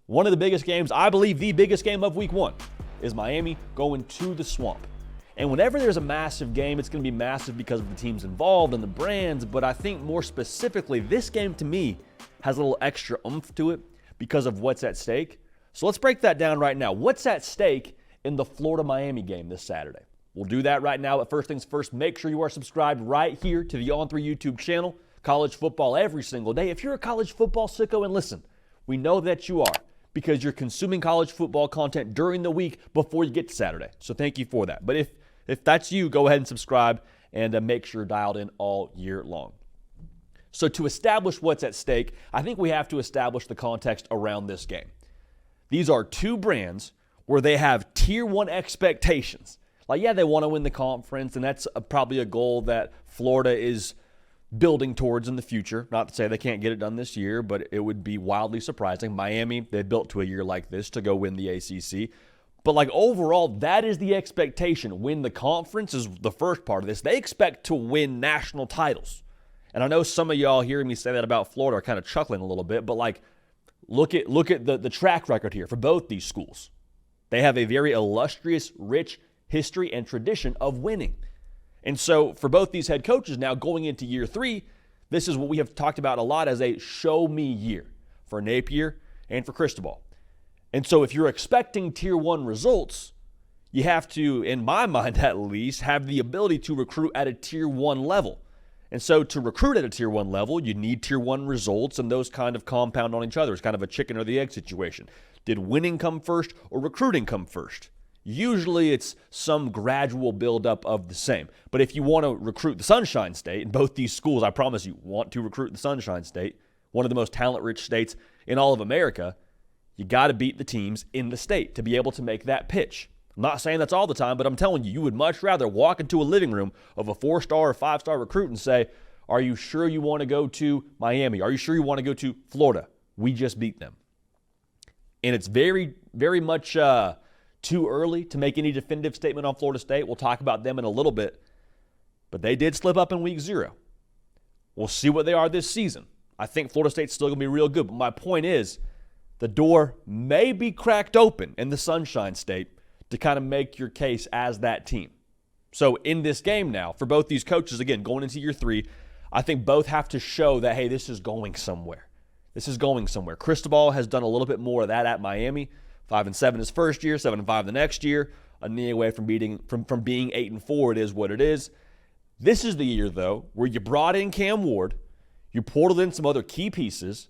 One of the biggest games, I believe the biggest game of week 1, is Miami going to the Swamp. And whenever there's a massive game, it's going to be massive because of the teams involved and the brands. But I think more specifically, this game to me has a little extra oomph to it because of what's at stake. So let's break that down right now. What's at stake in the Florida-Miami game this Saturday? We'll do that right now. But first things first, make sure you are subscribed right here to the On3 YouTube channel. College football every single day. If you're a college football sicko, and listen, we know that you are because you're consuming college football content during the week before you get to Saturday. So thank you for that. But if that's you, go ahead and subscribe and make sure you're dialed in all year long. So to establish what's at stake, I think we have to establish the context around this game. These are two brands where they have tier 1 expectations. Like, yeah, they want to win the conference, and that's probably a goal that Florida is building towards in the future. Not to say they can't get it done this year, but it would be wildly surprising. Miami, they built to a year like this to go win the ACC. But like overall, that is the expectation. Win the conference is the first part of this. They expect to win national titles. And I know some of y'all hearing me say that about Florida are kind of chuckling a little bit, but like look at the track record here for both these schools. They have a very illustrious, rich history and tradition of winning. And so for both these head coaches now going into year 3, this is what we have talked about a lot as a show me year for Napier and for Cristobal. And so if you're expecting tier 1 results, you have to, in my mind at least, have the ability to recruit at a tier 1 level. And so to recruit at a tier 1 level, you need tier 1 results, and those kind of compound on each other. It's kind of a chicken or the egg situation. Did winning come first or recruiting come first? Usually it's some gradual buildup of the same. But if you want to recruit the Sunshine State, and both these schools, I promise you, want to recruit the Sunshine State, one of the most talent-rich states in all of America, you got to beat the teams in the state to be able to make that pitch. I'm not saying that's all the time, but I'm telling you, you would much rather walk into a living room of a 4-star or 5-star recruit and say, are you sure you want to go to Miami? Are you sure you want to go to Florida? We just beat them. And it's very, very much too early to make any definitive statement on Florida State. We'll talk about them in a little bit. But they did slip up in week 0. We'll see what they are this season. I think Florida State's still going to be real good. But my point is, the door may be cracked open in the Sunshine State to kind of make your case as that team. So in this game now, for both these coaches, again, going into year 3, I think both have to show that, hey, this is going somewhere. This is going somewhere. Cristobal has done a little bit more of that at Miami. 5-7 his first year, 7-5 the next year. A knee away from being 8-4. It is what it is. This is the year, though, where you brought in Cam Ward, you portaled in some other key pieces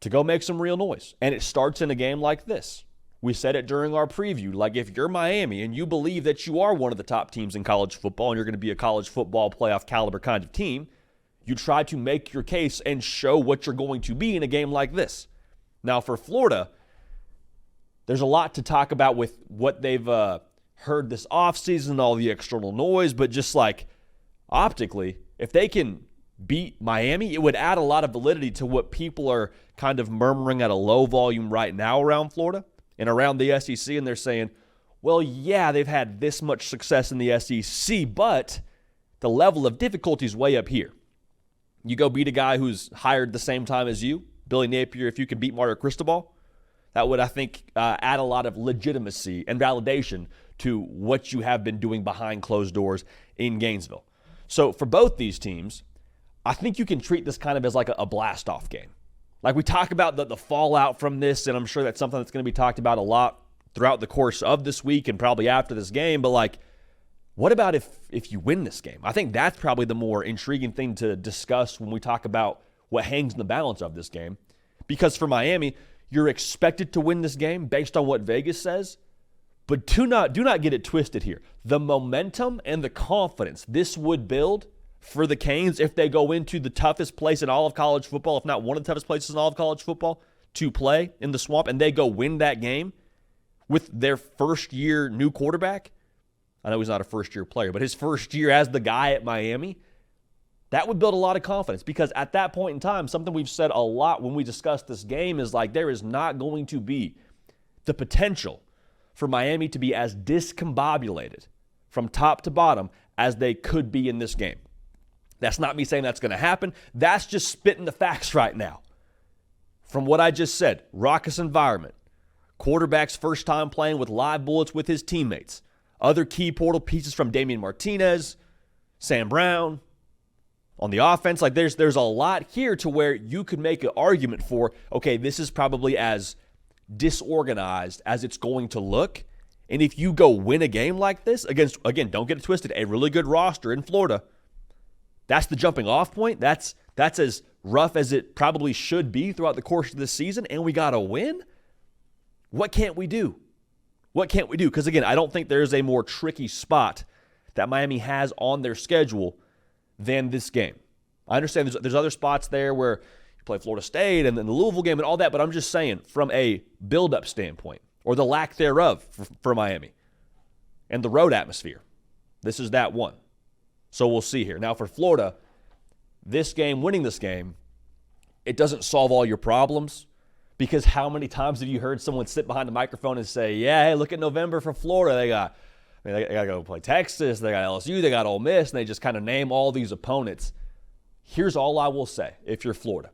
to go make some real noise. And it starts in a game like this. We said it during our preview. Like, if you're Miami and you believe that you are one of the top teams in college football and you're going to be a college football playoff caliber kind of team, you try to make your case and show what you're going to be in a game like this. Now, for Florida, there's a lot to talk about with what they've heard this offseason, all the external noise, but just like optically, if they can beat Miami, it would add a lot of validity to what people are kind of murmuring at a low volume right now around Florida and around the SEC, and they're saying, well, yeah, they've had this much success in the SEC, but the level of difficulty is way up here. You go beat a guy who's hired the same time as you, Billy Napier, if you can beat Mario Cristobal, that would, I think, add a lot of legitimacy and validation to what you have been doing behind closed doors in Gainesville. So for both these teams, I think you can treat this kind of as like a blast-off game. Like, we talk about the fallout from this, and I'm sure that's something that's going to be talked about a lot throughout the course of this week and probably after this game. But, like, what about if you win this game? I think that's probably the more intriguing thing to discuss when we talk about what hangs in the balance of this game. Because for Miami, you're expected to win this game based on what Vegas says, but do not get it twisted here. The momentum and the confidence this would build for the Canes if they go into the toughest place in all of college football, if not one of the toughest places in all of college football, to play in the Swamp, and they go win that game with their first-year new quarterback. I know he's not a first-year player, but his first year as the guy at Miami, that would build a lot of confidence, because at that point in time, something we've said a lot when we discuss this game is like, there is not going to be the potential for Miami to be as discombobulated from top to bottom as they could be in this game. That's not me saying that's going to happen. That's just spitting the facts right now. From what I just said, raucous environment, quarterback's first time playing with live bullets with his teammates, other key portal pieces from Damian Martinez, Sam Brown. On the offense, like there's a lot here to where you could make an argument for, okay, this is probably as disorganized as it's going to look. And if you go win a game like this against, again, don't get it twisted, a really good roster in Florida, that's the jumping off point. That's as rough as it probably should be throughout the course of this season, and we got to win? What can't we do? What can't we do? Because, again, I don't think there's a more tricky spot that Miami has on their schedule than this game. I understand there's other spots there where you play Florida State and then the Louisville game and all that, but I'm just saying from a build-up standpoint, or the lack thereof for Miami, and the road atmosphere, this is that one. So we'll see here. Now for Florida, this game, winning this game, it doesn't solve all your problems, because how many times have you heard someone sit behind the microphone and say, yeah, hey, look at November for Florida. They got to go play Texas, they got LSU, they got Ole Miss, and they just kind of name all these opponents. Here's all I will say if you're Florida.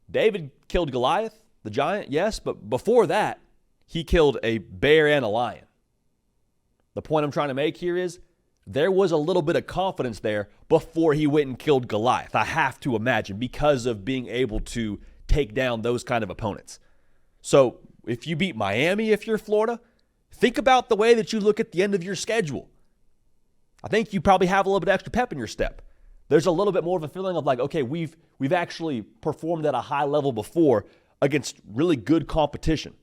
David killed Goliath, the giant, yes, but before that, he killed a bear and a lion. The point I'm trying to make here is there was a little bit of confidence there before he went and killed Goliath. I have to imagine, because of being able to take down those kind of opponents. So if you beat Miami, if you're Florida, think about the way that you look at the end of your schedule. I think you probably have a little bit of extra pep in your step. There's a little bit more of a feeling of like, okay, we've actually performed at a high level before against really good competition.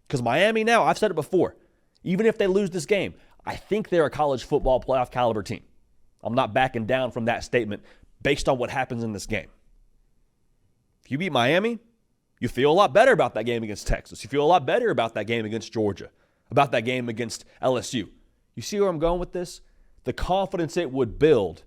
Because Miami now, I've said it before, even if they lose this game, I think they're a college football playoff caliber team. I'm not backing down from that statement based on what happens in this game. If you beat Miami, you feel a lot better about that game against Texas. You feel a lot better about that game against Georgia, about that game against LSU. You see where I'm going with this? The confidence it would build,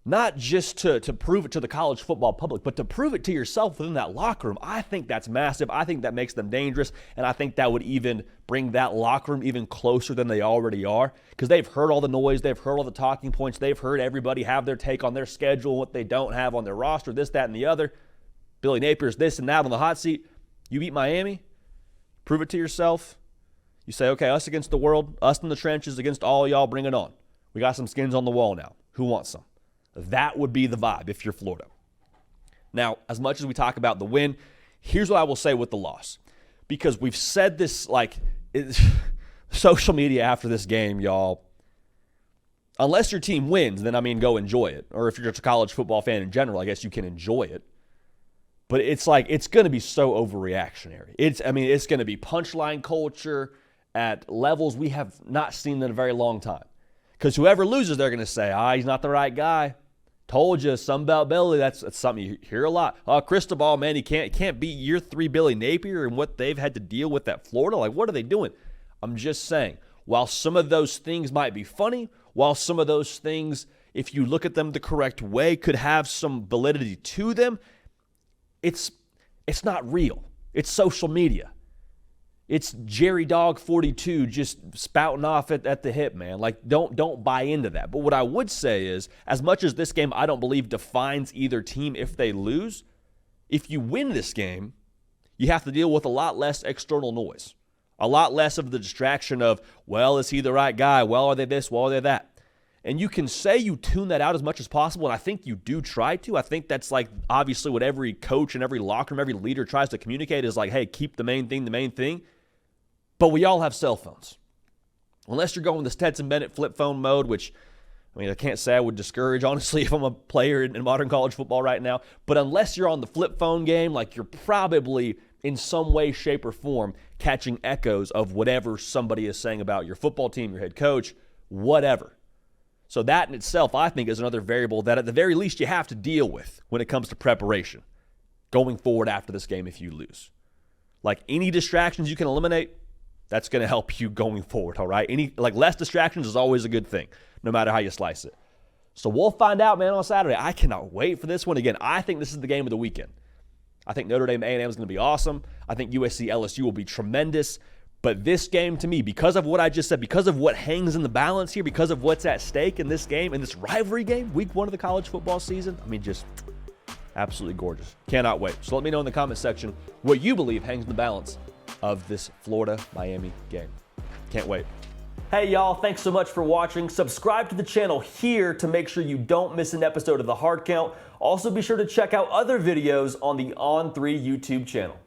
not just to prove it to the college football public, but to prove it to yourself within that locker room. I think that's massive. I think that makes them dangerous, and I think that would even bring that locker room even closer than they already are, because they've heard all the noise, they've heard all the talking points, they've heard everybody have their take on their schedule, what they don't have on their roster, this, that, and the other. Billy Napier's this and that on the hot seat. You beat Miami, prove it to yourself. You say, okay, us against the world, us in the trenches against all y'all, bring it on. We got some skins on the wall now. Who wants some? That would be the vibe if you're Florida. Now, as much as we talk about the win, here's what I will say with the loss. Because we've said this, social media after this game, y'all, unless your team wins, then, go enjoy it. Or if you're just a college football fan in general, I guess you can enjoy it. But it's going to be so overreactionary. It's going to be punchline culture at levels we have not seen in a very long time. Because whoever loses, they're going to say, he's not the right guy. Told you, Sunbelt Billy, that's something you hear a lot. Cristobal, man, he can't beat year 3 Billy Napier and what they've had to deal with at Florida. Like, what are they doing? I'm just saying, while some of those things might be funny, while some of those things, if you look at them the correct way, could have some validity to them, it's not real. It's social media. It's Jerry Dog 42 just spouting off at the hip, man. Like, don't buy into that. But what I would say is, as much as this game I don't believe defines either team if they lose, if you win this game, you have to deal with a lot less external noise. A lot less of the distraction of, well, is he the right guy? Well, are they this? Well, are they that? And you can say you tune that out as much as possible, and I think you do try to. I think that's obviously what every coach and every locker room, every leader tries to communicate is hey, keep the main thing the main thing. But we all have cell phones. Unless you're going the Stetson Bennett flip phone mode, which, I can't say I would discourage, honestly, if I'm a player in modern college football right now. But unless you're on the flip phone game, you're probably in some way, shape, or form catching echoes of whatever somebody is saying about your football team, your head coach, whatever. So that in itself, I think, is another variable that at the very least you have to deal with when it comes to preparation going forward after this game if you lose. Any distractions you can eliminate, that's going to help you going forward, all right? Less distractions is always a good thing, no matter how you slice it. So we'll find out, man, on Saturday. I cannot wait for this one. Again, I think this is the game of the weekend. I think Notre Dame A&M is going to be awesome. I think USC LSU will be tremendous. But this game, to me, because of what I just said, because of what hangs in the balance here, because of what's at stake in this game, in this rivalry game, week 1 of the college football season, Absolutely gorgeous. Cannot wait. So let me know in the comment section what you believe hangs in the balance of this Florida-Miami game. Can't wait. Hey y'all, thanks so much for watching. Subscribe to the channel here to make sure you don't miss an episode of The Hard Count. Also be sure to check out other videos on the On3 YouTube channel.